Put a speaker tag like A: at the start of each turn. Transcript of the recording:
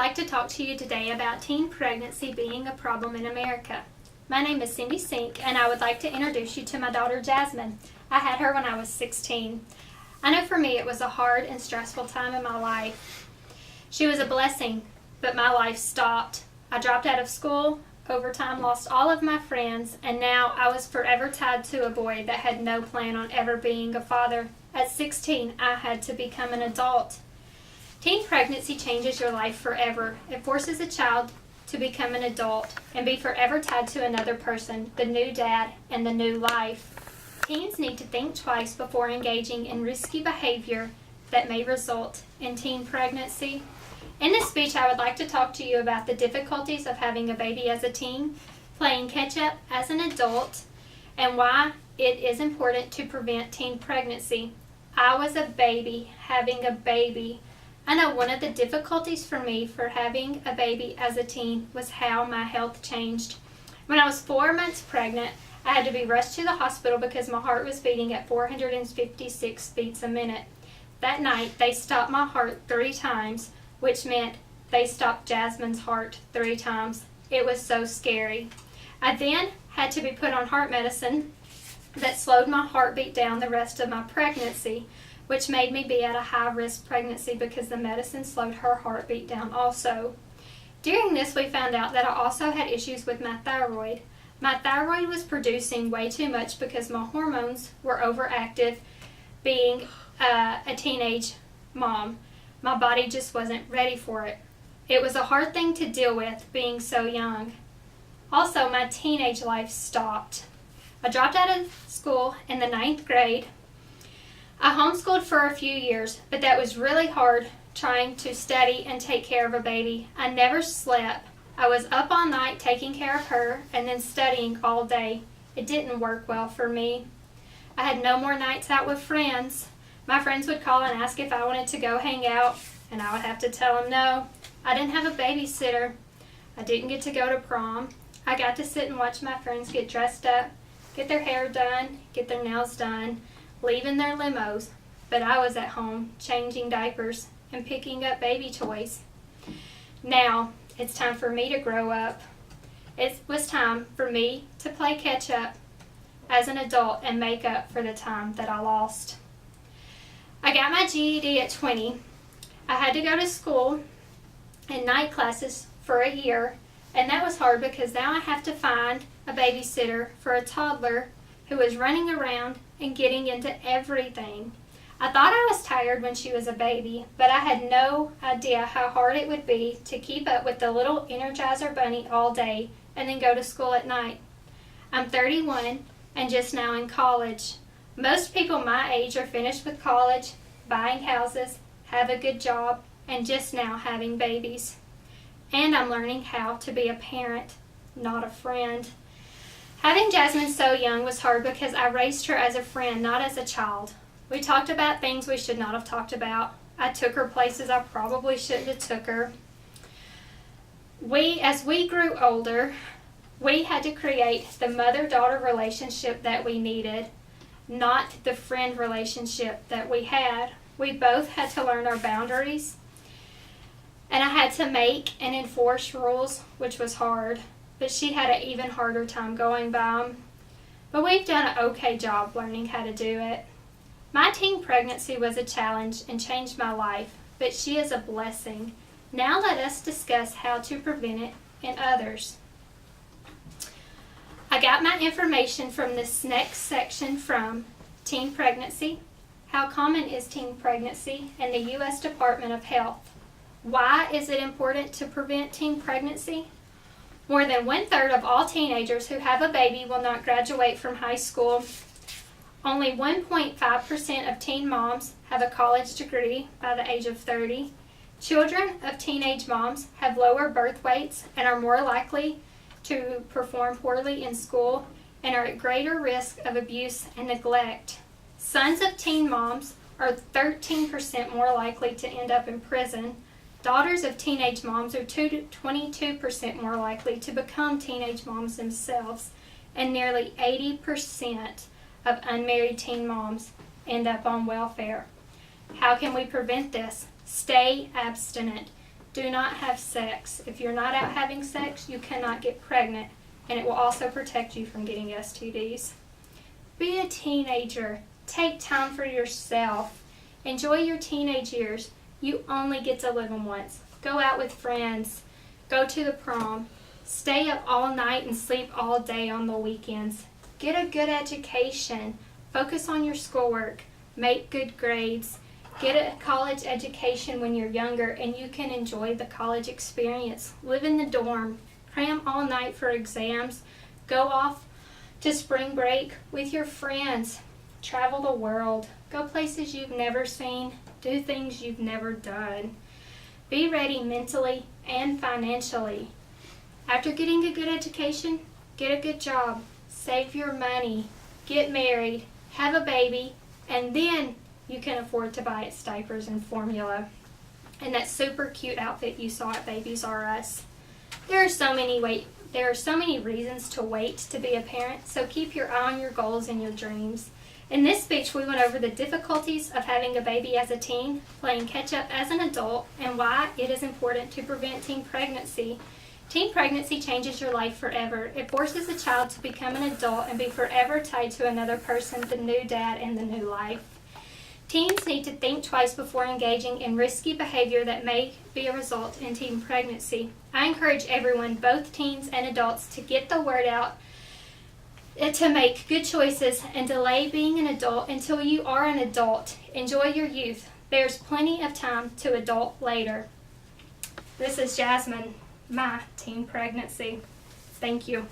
A: like to talk to you today about teen pregnancy being a problem in America. My name is Cindy Sink, and I would like to introduce you to my daughter Jasmine. I had her when I was 16. I know for me it was a hard and stressful time in my life. She was a blessing, but my life stopped. I dropped out of school, over time lost all of my friends, and now I was forever tied to a boy that had no plan on ever being a father. At 16, I had to become an adult. Teen pregnancy changes your life forever. It forces a child to become an adult and be forever tied to another person, the new dad, and the new life. Teens need to think twice before engaging in risky behavior that may result in teen pregnancy. In this speech, I would like to talk to you about the difficulties of having a baby as a teen, playing catch-up as an adult, and why it is important to prevent teen pregnancy. I was a baby having a baby. I know one of the difficulties for me for having a baby as a teen was how my health changed. When I was 4 months pregnant, I had to be rushed to the hospital because my heart was beating at 456 beats a minute. That night, they stopped my heart 3 times, which meant they stopped Jasmine's heart 3 times. It was so scary. I then had to be put on heart medicine that slowed my heartbeat down the rest of my pregnancy, which made me be at a high-risk pregnancy because the medicine slowed her heartbeat down also. During this, we found out that I also had issues with my thyroid. My thyroid was producing way too much because my hormones were overactive being a teenage mom. My body just wasn't ready for it. It was a hard thing to deal with being so young. Also, my teenage life stopped. I dropped out of school in the 9th grade. I homeschooled for a few years, but that was really hard trying to study and take care of a baby. I never slept. I was up all night taking care of her and then studying all day. It didn't work well for me. I had no more nights out with friends. My friends would call and ask if I wanted to go hang out, and I would have to tell them no. I didn't have a babysitter. I didn't get to go to prom. I got to sit and watch my friends get dressed up, get their hair done, get their nails done, leave in their limos, but I was at home changing diapers and picking up baby toys. Now, it's time for me to grow up. It was time for me to play catch up as an adult and make up for the time that I lost. I got my GED at 20. I had to go to school and night classes for a year, and that was hard because now I have to find a babysitter for a toddler who is running around and getting into everything. I thought I was tired when she was a baby, but I had no idea how hard it would be to keep up with the little Energizer bunny all day and then go to school at night. I'm 31 and just now in college. Most people my age are finished with college, buying houses, have a good job, and just now having babies. And I'm learning how to be a parent, not a friend. Having Jasmine so young was hard because I raised her as a friend, not as a child. We talked about things we should not have talked about. I took her places I probably shouldn't have took her. As we grew older, we had to create the mother-daughter relationship that we needed, not the friend relationship that we had. We both had to learn our boundaries, and I had to make and enforce rules, which was hard. But she had an even harder time going by them. But we've done an okay job learning how to do it. My teen pregnancy was a challenge and changed my life, but she is a blessing. Now let us discuss how to prevent it in others. I got my information from this next section from teen pregnancy. How common is teen pregnancy in the U.S. Department of Health? Why is it important to prevent teen pregnancy? More than 1/3 of all teenagers who have a baby will not graduate from high school. Only 1.5% of teen moms have a college degree by the age of 30. Children of teenage moms have lower birth weights and are more likely to perform poorly in school and are at greater risk of abuse and neglect. Sons of teen moms are 13% more likely to end up in prison. Daughters of teenage moms are 22% more likely to become teenage moms themselves, and nearly 80% of unmarried teen moms end up on welfare. How can we prevent this? Stay abstinent. Do not have sex. If you're not out having sex, you cannot get pregnant, and it will also protect you from getting STDs. Be a teenager. Take time for yourself. Enjoy your teenage years. You only get to live them once. Go out with friends. Go to the prom. Stay up all night and sleep all day on the weekends. Get a good education. Focus on your schoolwork. Make good grades. Get a college education when you're younger and you can enjoy the college experience. Live in the dorm. Cram all night for exams. Go off to spring break with your friends. Travel the world. Go places you've never seen. Do things you've never done. Be ready mentally and financially. After getting a good education, get a good job. Save your money. Get married. Have a baby. And then you can afford to buy its diapers and formula. And that super cute outfit you saw at Babies R Us. There are so many reasons to wait to be a parent, so keep your eye on your goals and your dreams. In this speech, we went over the difficulties of having a baby as a teen, playing catch-up as an adult, and why it is important to prevent teen pregnancy. Teen pregnancy changes your life forever. It forces a child to become an adult and be forever tied to another person, the new dad, and the new life. Teens need to think twice before engaging in risky behavior that may be a result in teen pregnancy. I encourage everyone, both teens and adults, to get the word out, to make good choices and delay being an adult until you are an adult. Enjoy your youth. There's plenty of time to adult later. This is Jasmine, my teen pregnancy. Thank you.